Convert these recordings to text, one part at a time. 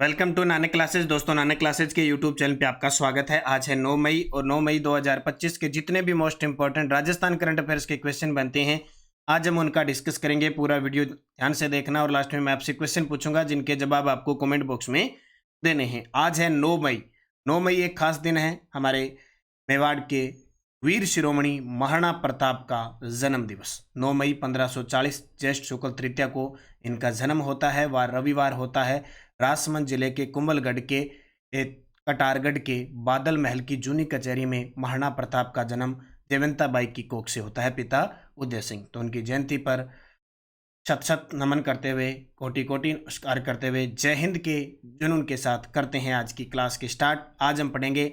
Welcome to Nanak classes. दोस्तों, Nanak classes के YouTube channel पे आपका स्वागत है। आज है 9 मई और 9 मई 2025 के जितने भी most important Rajasthan current affairs के क्वेश्चन बनते हैं, आज हम उनका डिस्कस करेंगे। पूरा वीडियो ध्यान से देखना और लास्ट में मैं आपसे क्वेश्चन पूछूंगा जिनके जवाब आपको कमेंट बॉक्स में देने हैं। आज है 9 मई। 9 मई एक खास दिन है हमारे मेवाड़ के वीर शिरोमणि महाराणा प्रताप का जन्म दिवस। 9 मई 1540 ज्येष्ठ शुक्ल तृतीया को इनका जन्म होता है। वह रविवार होता है। राजसमंद जिले के कुंभलगढ़ के कटारगढ़ के बादल महल की जूनी कचहरी में महाराणा प्रताप का जन्म देवंता बाई की कोख से होता है, पिता उदय सिंह। तो उनकी जयंती पर शत शत नमन करते हुए, कोटि कोटि नमस्कार करते हुए, जय हिंद के जुनून के साथ करते हैं आज की क्लास की स्टार्ट। आज हम पढ़ेंगे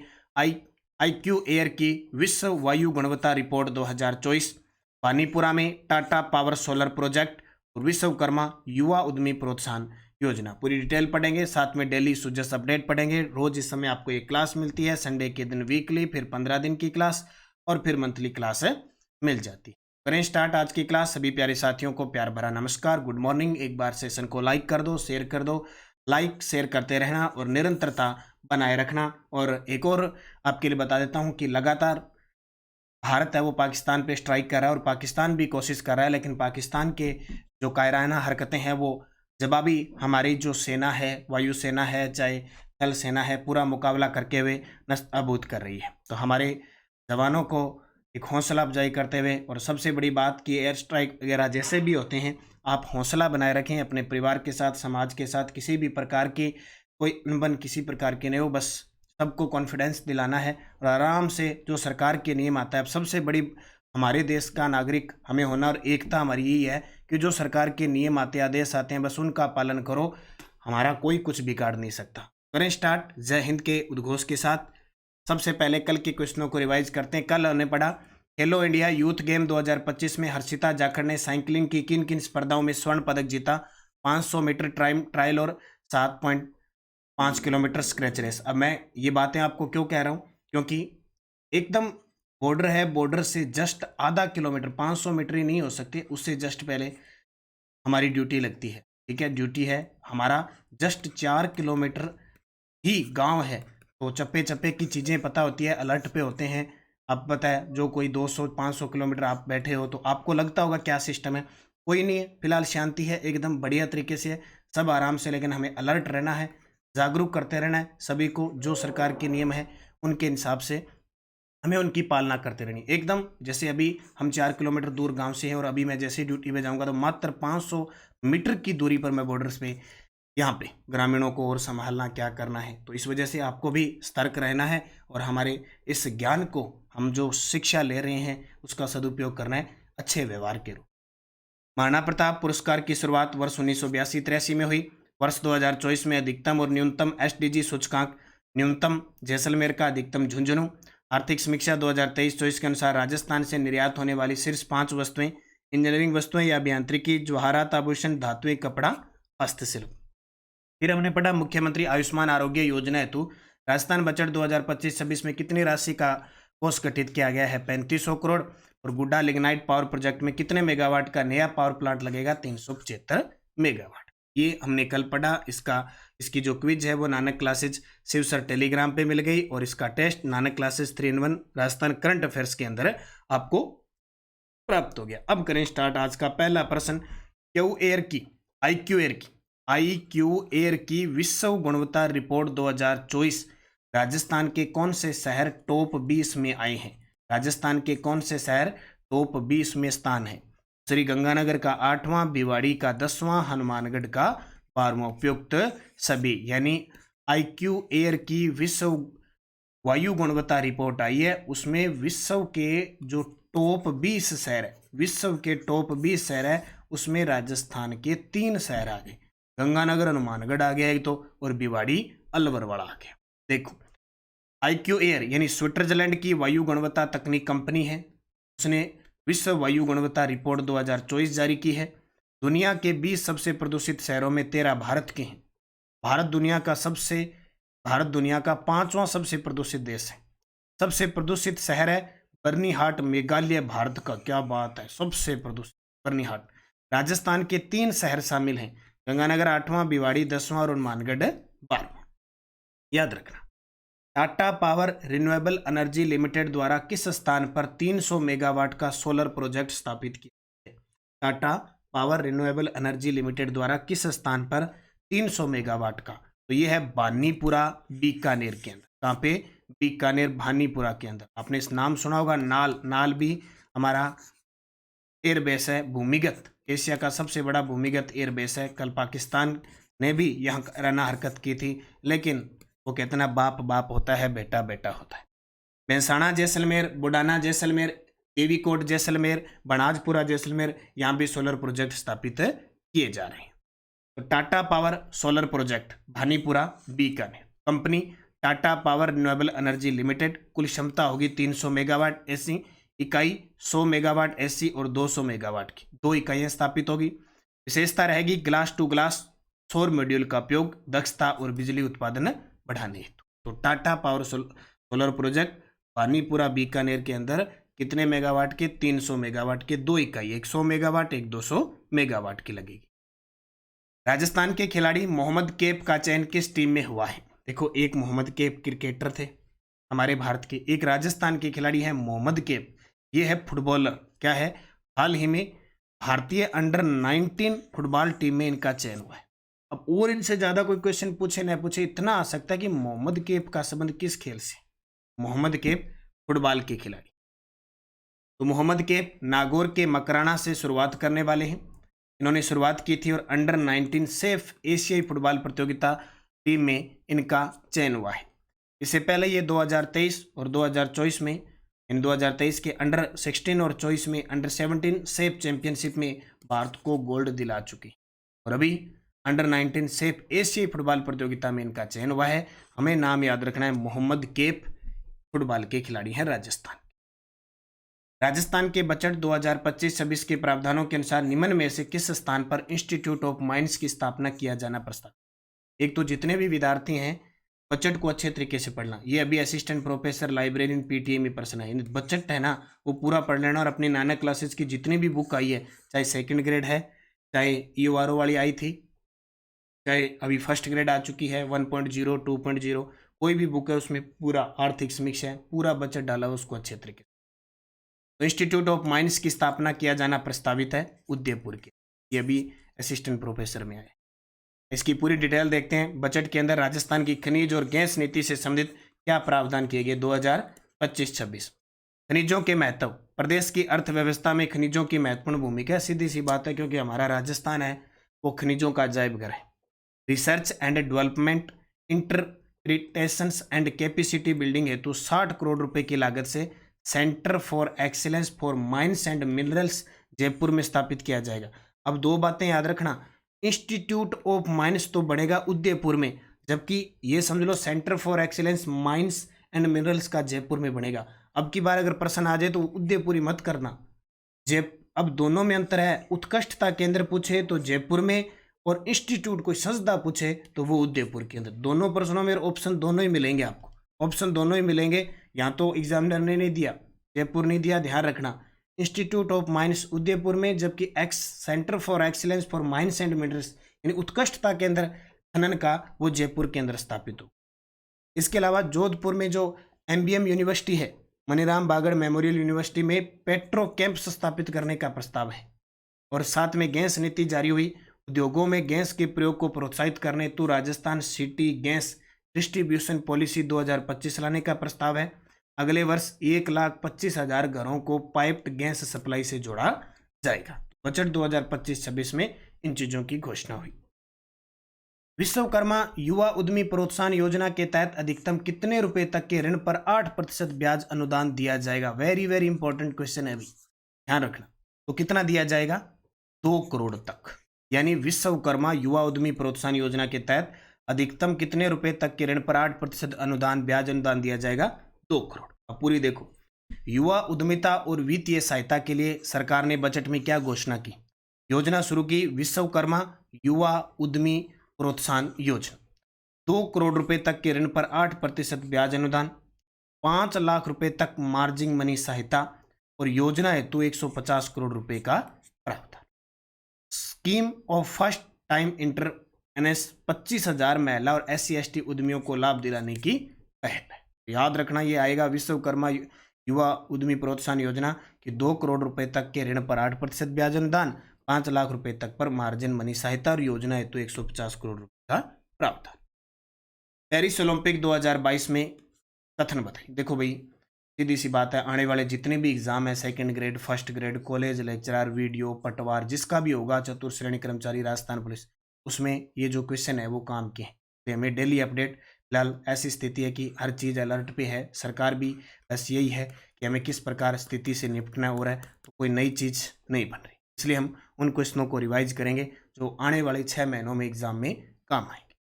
IQ एयर की विश्व वायु गुणवत्ता रिपोर्ट 2024, पानीपुरा में टाटा पावर सोलर प्रोजेक्ट और विश्वकर्मा युवा उद्यमी प्रोत्साहन योजना। पूरी डिटेल पढ़ेंगे, साथ में डेली सुजस अपडेट पढ़ेंगे। रोज इस समय आपको एक क्लास मिलती है, संडे के दिन वीकली, फिर 15 दिन की क्लास और फिर मंथली क्लास मिल जाती है। करें स्टार्ट आज की क्लास। सभी प्यारे साथियों को प्यार भरा नमस्कार, गुड मॉर्निंग। एक बार सेशन को लाइक कर दो, शेयर कर दो। लाइक शेयर करते रहना और निरंतरता बनाए रखना। और एक और आपके लिए बता देता हूं कि लगातार भारत है वो पाकिस्तान पे स्ट्राइक कर रहा है और पाकिस्तान भी कोशिश कर रहा है, लेकिन पाकिस्तान के जो कायराना हरकतें हैं वो जवाबी हमारी जो सेना है, वायुसेना है चाहे थल सेना है, पूरा मुकाबला करके हुए नष्ट कर रही है। तो हमारे जवानों को एक हौसला अफजाई करते हुए, और सबसे बड़ी बात कि एयर स्ट्राइक वगैरह जैसे भी होते हैं, आप हौसला बनाए रखें अपने परिवार के साथ, समाज के साथ। किसी भी प्रकार की कोई अनबन किसी प्रकार की नहीं हो, बस सबको कॉन्फिडेंस दिलाना है और आराम से जो सरकार के नियम आता है। सबसे बड़ी हमारे देश का नागरिक हमें होना और एकता हमारी यही है कि जो सरकार के नियम आते आदेश आते हैं बस उनका पालन करो, हमारा कोई कुछ बिगाड़ नहीं सकता। करें स्टार्ट जय हिंद के उद्घोष के साथ। सबसे पहले कल के क्वेश्चनों को रिवाइज करते हैं। कल हमने पढ़ा खेलो इंडिया यूथ गेम 2025 में हर्षिता जाखड़ ने साइकिलिंग की किन किन स्पर्धाओं में स्वर्ण पदक जीता। 500 मीटर ट्रायल और 7.5 किलोमीटर स्क्रैच रेस। अब मैं ये बातें आपको क्यों कह रहा हूँ, क्योंकि एकदम बॉर्डर है, बॉर्डर से जस्ट आधा किलोमीटर, 500 मीटर ही नहीं हो सकती, उससे जस्ट पहले हमारी ड्यूटी लगती है। ठीक है, ड्यूटी है हमारा जस्ट 4 किलोमीटर ही गांव है। तो चप्पे चप्पे की चीज़ें पता होती है, अलर्ट पे होते हैं। अब पता है जो कोई 200-500 किलोमीटर आप बैठे हो तो आपको लगता होगा क्या सिस्टम है, कोई नहीं है। फिलहाल शांति है, एकदम बढ़िया तरीके से है, सब आराम से। लेकिन हमें अलर्ट रहना है, जागरूक करते रहना है सभी को। जो सरकार के नियम है उनके हिसाब से हमें उनकी पालना करते रहनी एकदम। जैसे अभी हम 4 किलोमीटर दूर गांव से हैं और अभी मैं जैसे ड्यूटी पे जाऊंगा तो मात्र 500 मीटर की दूरी पर मैं बॉर्डर्स पे यहाँ पे ग्रामीणों को और संभालना क्या करना है। तो इस वजह से आपको भी सतर्क रहना है और हमारे इस ज्ञान को, हम जो शिक्षा ले रहे हैं उसका सदुपयोग करना है अच्छे व्यवहार के रूप। महाराणा प्रताप पुरस्कार की शुरुआत वर्ष 1982-83 में हुई। वर्ष 2024 में अधिकतम और न्यूनतम SDG सूचकांक, न्यूनतम जैसलमेर का, अधिकतम झुंझुनू। आर्थिक समीक्षा 2023-24 के अनुसार राजस्थान से निर्यात होने वाली शीर्ष 5 वस्तुएं इंजीनियरिंग वस्तुएं या अभियांत्रिकी, जवाहरात आभूषण, धातुएं, कपड़ा, हस्तशिल्प। फिर हमने पढ़ा मुख्यमंत्री आयुष्मान आरोग्य योजना हेतु राजस्थान बजट 2025-26 में कितनी राशि का कोष गठित किया गया है, 3500 करोड़। और गुड्डा लिग्नाइट पावर प्रोजेक्ट में कितने मेगावाट का नया पावर प्लांट लगेगा, 375 मेगावाट। ये हमने कल पढ़ा। इसकी जो क्विज है वो Nanak classes Shiv sir Telegram पे मिल गई और इसका test Nanak classes 3-in-1 Rajasthan current affairs के अंदर आपको प्राप्त हो गया। अब करें स्टार्ट आज का पहला प्रश्न। IQ एयर की विश्व गुणवत्ता रिपोर्ट 2024 राजस्थान के कौन से शहर टॉप 20 में आए हैं। राजस्थान के कौन से शहर टॉप 20 में स्थान है। श्री गंगानगर का 8वां, भिवाड़ी का 10वां, हनुमानगढ़ का 12वां। उपयुक्त सभी, यानी IQ एयर की विश्व वायु गुणवत्ता रिपोर्ट आई है, उसमें विश्व के जो टॉप 20 शहर है, विश्व के टॉप 20 शहर है, उसमें राजस्थान के 3 शहर आ गए। गंगानगर हनुमानगढ़ आ गया एक तो, और भिवाड़ी अलवरवाड़ा आ गया। देखो IQ एयर यानी स्विट्जरलैंड की वायु गुणवत्ता तकनीक कंपनी है, उसने विश्व वायु गुणवत्ता रिपोर्ट 2024 जारी की है। दुनिया के 20 सबसे प्रदूषित शहरों में 13 भारत के हैं। भारत दुनिया का 5वां सबसे प्रदूषित देश है। सबसे प्रदूषित शहर है बर्नीहाट, मेघालय, भारत का। क्या बात है, सबसे प्रदूषित बर्नीहाट। राजस्थान के 3 शहर शामिल हैं, गंगानगर 8वां, भिवाड़ी 10वां और हनुमानगढ़ 12वां। याद रखना, Tata power renewable energy limited द्वारा किस स्थान पर 300 मेगावाट का सोलर प्रोजेक्ट स्थापित किया है? Tata power renewable energy limited द्वारा किस स्थान पर 300 मेगावाट का, तो ये है बानीपुरा बीकानेर के अंदर। कहाँ पे? बीकानेर भानीपुरा के अंदर। आपने इस नाम सुना होगा, नाल। नाल भी हमारा एयरबेस है, भूमिगत, एशिया का सबसे बड़ा भूमिगत एयरबेस है। कल पाकिस्तान ने भी यहाँ रहना हरकत की थी, लेकिन वो कहते ना, बाप बाप होता है, बेटा बेटा होता है। मेहसाणा जैसलमेर, बुडाना जैसलमेर, देवीकोट जैसलमेर, बनाजपुरा जैसलमेर, यहाँ भी सोलर प्रोजेक्ट स्थापित किए जा रहे हैं। तो Tata power solar project Bhanipura Bikaner. Company Tata power renewable energy limited. कुल क्षमता होगी 300 मेगावाट एसी, इकाई 100 मेगावाट एसी और 200 मेगावाट की 2 इकाइयां स्थापित होगी। विशेषता रहेगी ग्लास टू ग्लास सौर मॉड्यूल का उपयोग दक्षता और बिजली उत्पादन बढ़ाने हेतु। तो Tata power solar project Panipura Bikaner के अंदर कितने मेगावाट के? 300 मेगावाट के 2 इकाई, एक 100 मेगावाट एक 200 मेगावाट की लगेगी। राजस्थान के खिलाड़ी मोहम्मद कैफ का चयन किस टीम में हुआ है? देखो, एक मोहम्मद कैफ क्रिकेटर थे हमारे भारत के, एक राजस्थान के खिलाड़ी है मोहम्मद कैफ, ये है फुटबॉलर। क्या है? हाल ही में भारतीय अंडर 19 फुटबॉल टीम में इनका चयन हुआ है। अब और इनसे ज्यादा कोई क्वेश्चन पूछे न पूछे, इतना आ सकता है कि मोहम्मद कैफ का संबंध किस खेल से? मोहम्मद कैफ फुटबॉल के खिलाड़ी। तो मोहम्मद कैफ नागौर के मकराना से शुरुआत करने वाले हैं। इन्होंने शुरुआत की थी और अंडर 19 सेफ एशियाई फुटबॉल प्रतियोगिता टीम में इनका चयन हुआ है। इससे पहले ये 2023 और 2024 में, इन 2023 के अंडर 16 और 24 में अंडर 17 सेफ चैंपियनशिप में भारत को गोल्ड दिला चुकी, और अभी अंडर 19 सेफ एशियाई फुटबॉल प्रतियोगिता में इनका चयन हुआ है। हमें नाम याद रखना है, मोहम्मद कैफ फुटबॉल के खिलाड़ी हैं राजस्थान। राजस्थान के बजट 2025-26 के प्रावधानों के अनुसार निम्न में से किस स्थान पर इंस्टीट्यूट ऑफ माइंस की स्थापना किया जाना प्रस्ताव? एक तो जितने भी विद्यार्थी हैं बजट को अच्छे तरीके से पढ़ना। ये अभी असिस्टेंट प्रोफेसर लाइब्रेरियन पीटीए में पर्सन है, बजट है ना, वो पूरा पढ़ लेना। और अपनी नानक क्लासेस की जितनी भी बुक आई है, चाहे सेकंड ग्रेड है, चाहे ईओआरओ वाली आई थी, चाहे अभी फर्स्ट ग्रेड आ चुकी है 1.0 2.0, कोई भी बुक है उसमें पूरा आर्थिक समीक्षा है, पूरा बजट डाला है उसको अच्छे तरीके से। तो इंस्टीट्यूट ऑफ माइंस की स्थापना किया जाना प्रस्तावित है उदयपुर के। ये भी असिस्टेंट प्रोफेसर में आए। इसकी पूरी डिटेल देखते हैं। बजट के अंदर राजस्थान की खनिज और गैस नीति से संबंधित क्या प्रावधान किए गए 2025-26? खनिजों के महत्व। प्रदेश की अर्थव्यवस्था में खनिजों की महत्वपूर्ण भूमिका है, सीधी सी बात है, क्योंकि हमारा राजस्थान है वो खनिजों का अजायब घर है। Research and development, interpretations and capacity building हेतु 60 करोड़ रुपए की लागत से centre for excellence for mines and minerals Jaipur में स्थापित किया जाएगा। अब 2 बातें याद रखना, इंस्टीट्यूट ऑफ माइंस तो बढ़ेगा उदयपुर में, जबकि ये समझ लो centre for excellence mines and minerals का जयपुर में बनेगा। अब की बार अगर प्रश्न आ जाए तो उदयपुर ही मत करना। अब दोनों में अंतर है। उत्कृष्टता केंद्र पूछे तो जयपुर में, और इंस्टीट्यूट कोई संस्था पूछे तो वो उदयपुर के अंदर। दोनों प्रश्नों में ऑप्शन दोनों ही मिलेंगे आपको, ऑप्शन दोनों ही मिलेंगे। यहाँ तो एग्जामिनर ने नहीं दिया, जयपुर नहीं दिया, ध्यान रखना। इंस्टीट्यूट ऑफ माइंस उदयपुर में, जबकि centre for excellence for mines and minerals यानी उत्कृष्टता केंद्र खनन का वो जयपुर के अंदर स्थापित हो। इसके अलावा जोधपुर में जो एमबीएम यूनिवर्सिटी है, मनीराम बागड़ मेमोरियल यूनिवर्सिटी में पेट्रो कैंप्स स्थापित करने का प्रस्ताव है। और साथ में गैस नीति जारी हुई। उद्योगों में गैस के प्रयोग को प्रोत्साहित करने हेतु Rajasthan city gas distribution policy 2025 लाने का प्रस्ताव है। अगले वर्ष 1,25,000 घरों को पाइप्ड गैस सप्लाई से जोड़ा जाएगा। बजट 2025-26 में इन चीजों की घोषणा हुई। विश्वकर्मा युवा उद्यमी प्रोत्साहन योजना के तहत अधिकतम कितने रुपए तक के ऋण पर 8% ब्याज अनुदान दिया जाएगा? वेरी वेरी इंपॉर्टेंट क्वेश्चन है, अभी ध्यान रखना। तो कितना दिया जाएगा? 2 करोड़ तक। यानी विश्वकर्मा युवा उद्यमी प्रोत्साहन योजना के तहत अधिकतम कितने रुपए तक के ऋण पर 8% अनुदान, ब्याज अनुदान दिया जाएगा? 2 करोड़। अब पूरी देखो, युवा उद्यमिता और वित्तीय सहायता के लिए सरकार ने बजट में क्या घोषणा की? योजना शुरू की, विश्वकर्मा युवा उद्यमी प्रोत्साहन योजना। 2 करोड़ रुपए तक के ऋण पर 8% ब्याज अनुदान, 5 लाख रुपए तक मार्जिन मनी सहायता, और योजना हेतु 150 करोड़ रुपए का प्रावधान। Scheme of first time NS 25,000 महिला और SC/ST उद्यमियों को लाभ दिलाने की पहल है। याद रखना ये आएगा विश्वकर्मा युवा उद्यमी प्रोत्साहन योजना की 2 करोड़ रुपए तक के ऋण पर 8% ब्याज अनुदान, 5 लाख रुपए तक पर मार्जिन मनी सहायता और योजना हेतु 150 करोड़ रुपए का प्रावधान। पेरिस ओलंपिक 2022 में कथन बताइए। देखो भाई सीधी सी बात है, आने वाले जितने भी एग्जाम है, second grade, first grade, college lecturer, video, पटवार, जिसका भी होगा, चतुर्थ श्रेणी कर्मचारी, राजस्थान पुलिस, उसमें ये जो क्वेश्चन है वो काम के हैं। तो हमें डेली अपडेट, फिलहाल ऐसी स्थिति है कि हर चीज़ अलर्ट पे है, सरकार भी बस यही है कि हमें किस प्रकार स्थिति से निपटना हो रहा है, तो कोई नई चीज़ नहीं बन रही। इसलिए हम उन क्वेश्चनों को रिवाइज करेंगे जो आने वाले 6 महीनों में एग्जाम में काम आएंगे।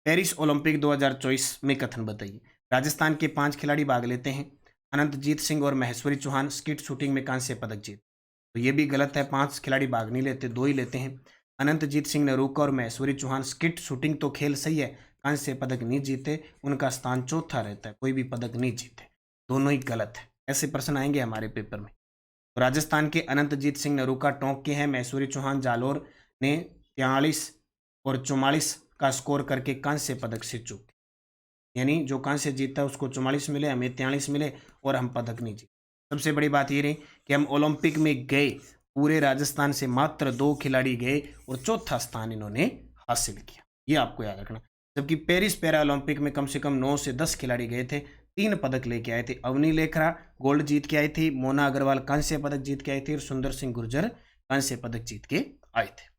पेरिस ओलंपिक 2024 में कथन बताइए। राजस्थान के 5 खिलाड़ी भाग लेते हैं। अनंतजीत सिंह और महेश्वरी चौहान स्किट शूटिंग में कांस्य पदक जीत। तो ये भी गलत है, 5 खिलाड़ी भाग नहीं लेते, 2 ही लेते हैं। अनंतजीत सिंह नरूका और महेश्वरी चौहान स्किट शूटिंग तो खेल सही है, कांस्य पदक नहीं जीते, उनका स्थान चौथा रहता है, कोई भी पदक नहीं जीते, दोनों ही गलत है। ऐसे प्रश्न आएंगे हमारे पेपर में। तो राजस्थान के अनंतजीत सिंह नरूका टोंक के हैं, महेश्वरी चौहान जालोर ने 43 और 44 का स्कोर करके कांस्य पदक से चूक, यानी जो कांस्य जीता उसको 44 मिले, हमें 43 मिले और हम पदक नहीं जीते। सबसे बड़ी बात ये रही कि हम ओलंपिक में गए, पूरे राजस्थान से मात्र 2 खिलाड़ी गए और चौथा स्थान इन्होंने हासिल किया, ये आपको याद रखना। जबकि पेरिस पैरा ओलंपिक में कम से कम 9 से 10 खिलाड़ी गए थे, 3 पदक लेके आए थे। अवनी लेखरा गोल्ड जीत के आई थी, मोना अग्रवाल कांस्य पदक जीत के आई थी और सुंदर सिंह गुर्जर कांस्य पदक जीत के आए थे।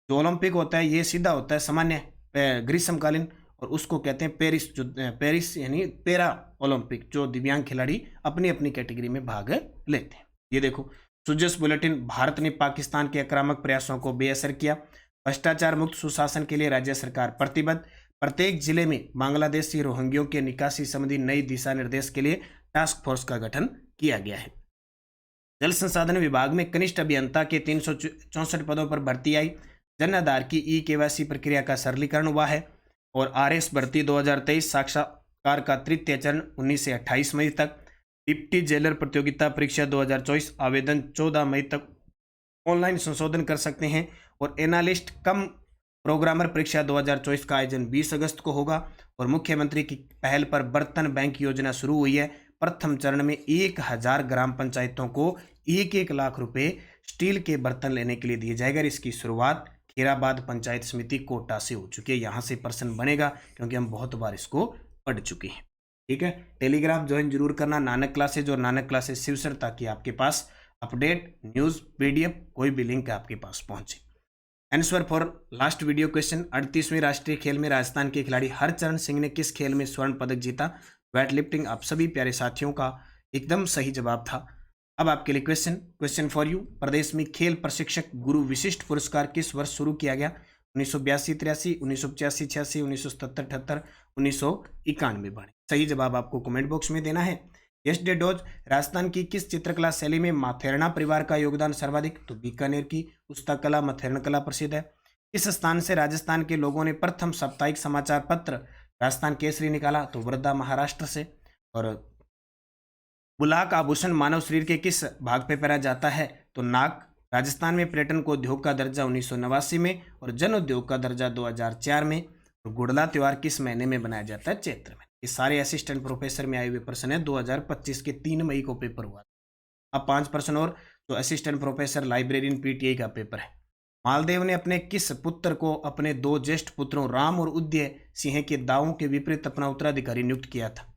जो ओलंपिक होता है ये सीधा होता है सामान्य ग्रीष्मकालीन, और उसको कहते हैं पेरिस, जो पेरिस यानी पैरा ओलंपिक, जो दिव्यांग खिलाड़ी अपनी अपनी कैटेगरी में भाग लेते हैं। ये देखो सुजस बुलेटिन, भारत ने पाकिस्तान के आक्रामक प्रयासों को बेअसर किया। भ्रष्टाचार मुक्त सुशासन के लिए राज्य सरकार प्रतिबद्ध। प्रत्येक जिले में बांग्लादेशी रोहिंग्यों के निकासी संबंधी नई दिशा निर्देश के लिए टास्क फोर्स का गठन किया गया है। जल संसाधन विभाग में कनिष्ठ अभियंता के 364 पदों पर भर्ती आई। जन आधार की KYC प्रक्रिया का सरलीकरण हुआ है। और RS भर्ती 2023 साक्षात्कार का तृतीय चरण 19 से 28 मई तक। डिप्टी जेलर प्रतियोगिता परीक्षा 2024 आवेदन 14 मई तक ऑनलाइन संशोधन कर सकते हैं। और एनालिस्ट कम प्रोग्रामर परीक्षा 2024 का आयोजन 20 अगस्त को होगा। और मुख्यमंत्री की पहल पर बर्तन बैंक योजना शुरू हुई है। प्रथम चरण में 1000 ग्राम पंचायतों को 1-1 लाख रुपए स्टील के बर्तन लेने के लिए दिए जाएगा। इसकी शुरुआत खीराबाद पंचायत समिति कोटा से हो चुकी है। यहाँ से प्रश्न बनेगा क्योंकि हम बहुत बार इसको पढ़ चुके हैं। ठीक है, टेलीग्राम ज्वाइन जरूर करना, नानक क्लासेज और नानक क्लासेज शिवसर, ताकि आपके पास अपडेट, न्यूज़, PDF कोई भी लिंक आपके पास पहुंचे। Answer for last video question, 38वीं राष्ट्रीय खेल में राजस्थान के खिलाड़ी हरचरण सिंह ने किस खेल में स्वर्ण पदक जीता? Weight lifting. आप सभी प्यारे साथियों का एकदम सही जवाब था। अब आपके लिए क्वेश्चन फॉर यू, प्रदेश में खेल प्रशिक्षक गुरु विशिष्ट पुरस्कार किस वर्ष शुरू किया गया? 1982-83, 1985-86, 1977-78, 1991। सही जवाब आपको कमेंट बॉक्स में देना है। यस्टरडे डोज, राजस्थान की किस चित्रकला शैली में माथेरना परिवार का योगदान सर्वाधिक? तो बीकानेर की उस्ता कला, माथेरन कला प्रसिद्ध है। इस स्थान से राजस्थान के लोगों ने प्रथम साप्ताहिक समाचार पत्र राजस्थान केसरी निकाला? तो वर्धा महाराष्ट्र से। और बुलाक आभूषण मानव शरीर के किस भाग पे पहना जाता है? तो नाक। राजस्थान में पर्यटन को उद्योग का दर्जा 1989 में और जन उद्योग का दर्जा 2004 में। और गुड़ला त्योहार किस महीने में बनाया जाता है? चैत्र में। ये सारे असिस्टेंट प्रोफेसर में आए हुए प्रश्न है। 2025 के 3 मई को पेपर हुआ। अब 5 प्रश्न और, तो असिस्टेंट प्रोफेसर लाइब्रेरियन PTI का पेपर है। मालदेव ने अपने किस पुत्र को अपने 2 ज्येष्ठ पुत्रों राम और उदय सिंह के दावों के विपरीत अपना उत्तराधिकारी नियुक्त किया था?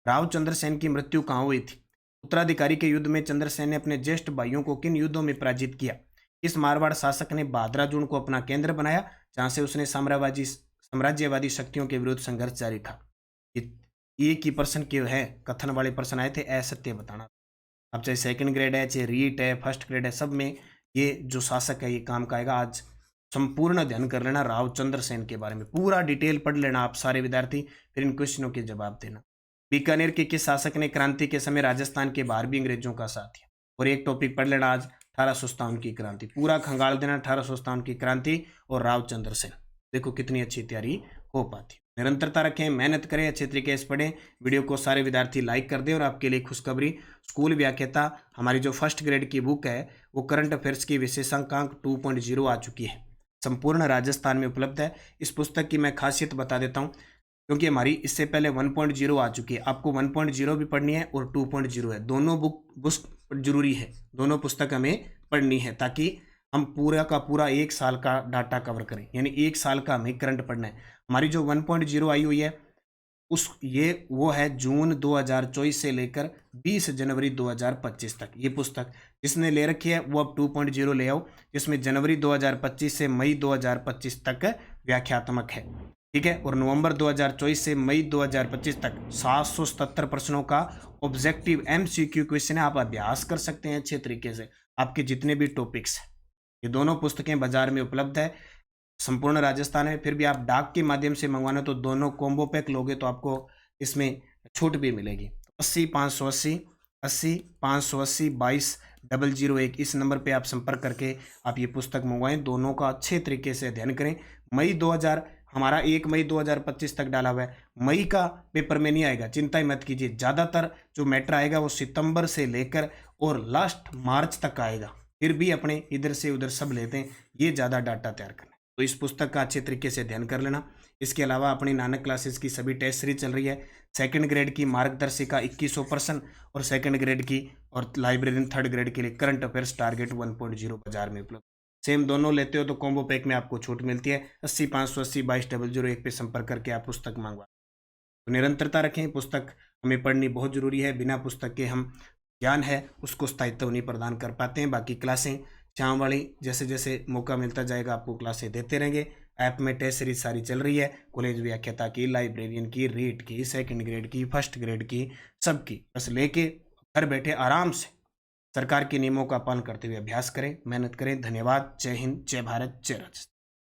राव चंद्रसेन की मृत्यु कहाँ हुई थी? उत्तराधिकारी के युद्ध में चंद्रसेन ने अपने ज्येष्ठ भाइयों को किन युद्धों में पराजित किया? इस मारवाड़ शासक ने भादराजून को अपना केंद्र बनाया, जहां से उसने साम्राज्यवादी शक्तियों के विरुद्ध संघर्ष जारी था? एक ही प्रश्न के है, कथन वाले प्रश्न आए थे, असत्य बताना। अब चाहे सेकंड ग्रेड है, चाहे रीट है, फर्स्ट ग्रेड है, सब में ये जो शासक है ये काम का आएगा। आज संपूर्ण अध्ययन कर लेना राव चंद्रसेन के बारे में, पूरा डिटेल पढ़ लेना आप सारे विद्यार्थी, फिर इन क्वेश्चनों के जवाब देना। बीकानेर के किस शासक ने क्रांति के समय राजस्थान के बाहर भी अंग्रेजों का साथ दिया? और एक टॉपिक पढ़ लेना आज, 1857 की क्रांति, पूरा खंगाल देना 1857 की क्रांति और राव चंद्रसेन। देखो कितनी अच्छी तैयारी हो पाती। निरंतरता रखें, मेहनत करें, अच्छे तरीके से पढ़ें। वीडियो को सारे विद्यार्थी लाइक कर दें। और आपके लिए खुशखबरी, स्कूल व्याख्याता हमारी जो फर्स्ट ग्रेड की बुक है वो करंट अफेयर्स की विशेषांक 2.0 आ चुकी है। संपूर्ण राजस्थान में उपलब्ध है। इस पुस्तक की मैं खासियत बता देता हूँ, क्योंकि हमारी इससे पहले 1.0 आ चुकी है। आपको 1.0 भी पढ़नी है और 2.0 है, दोनों बुक जरूरी है, दोनों पुस्तक हमें पढ़नी है ताकि हम पूरा का पूरा 1 साल का डाटा कवर करें, यानी 1 साल का हमें करंट पढ़ना है। हमारी जो 1.0 आई हुई है वो है जून 2024 से लेकर 20 जनवरी 2025 तक। ये पुस्तक जिसने ले रखी है वो अब 2.0 ले आओ, जिसमें जनवरी 2025 से मई 2025 तक व्याख्यात्मक है, ठीक है। और नवंबर 2024 से मई 2025 तक 777 प्रश्नों का ऑब्जेक्टिव MCQ क्वेश्चन है। आप अभ्यास कर सकते हैं अच्छे तरीके से, आपके जितने भी टॉपिक्स हैं। ये दोनों पुस्तकें बाजार में उपलब्ध है संपूर्ण राजस्थान में। फिर भी आप डाक के माध्यम से मंगवाना तो दोनों कॉम्बो पैक लोगे तो आपको इसमें छूट भी मिलेगी। 80 580 80 580 22 001 इस नंबर पे आप संपर्क करके आप ये पुस्तक मंगवाएं। दोनों का अच्छे तरीके से अध्ययन करें। हमारा 1 मई 2025 तक डाला हुआ है, मई का पेपर में नहीं आएगा, चिंता ही मत कीजिए। ज़्यादातर जो मैटर आएगा वो सितंबर से लेकर और लास्ट मार्च तक आएगा। फिर भी अपने इधर से उधर सब लेते हैं, ये ज़्यादा डाटा तैयार करना। तो इस पुस्तक का अच्छे तरीके से अध्ययन कर लेना। इसके अलावा अपनी नानक क्लासेस की सभी टेस्ट सीरीज चल रही है। सेकंड ग्रेड की मार्गदर्शिका 2100% और सेकंड ग्रेड की और लाइब्रेरियन थर्ड ग्रेड के लिए करंट अफेयर्स टारगेट 1.0 बाजार में उपलब्ध। सेम दोनों लेते हो तो कॉम्बो पैक में आपको छूट मिलती है। 80 580 22 001 पे संपर्क करके आप पुस्तक मंगवा। तो निरंतरता रखें, पुस्तक हमें पढ़नी बहुत जरूरी है। बिना पुस्तक के हम ज्ञान है उसको स्थायित्व नहीं प्रदान कर पाते हैं। बाकी क्लासें शाम वाली जैसे जैसे मौका मिलता जाएगा आपको क्लासें देते रहेंगे। ऐप में टेस्ट सीरीज सारी चल रही है, कॉलेज व्याख्याता की, लाइब्रेरियन की, रीट की, सेकंड ग्रेड की, फर्स्ट ग्रेड की, सबकी। बस लेके घर बैठे आराम से सरकार के नियमों का पालन करते हुए अभ्यास करें, मेहनत करें। धन्यवाद। जय हिंद, जय भारत, जय राजस्थान।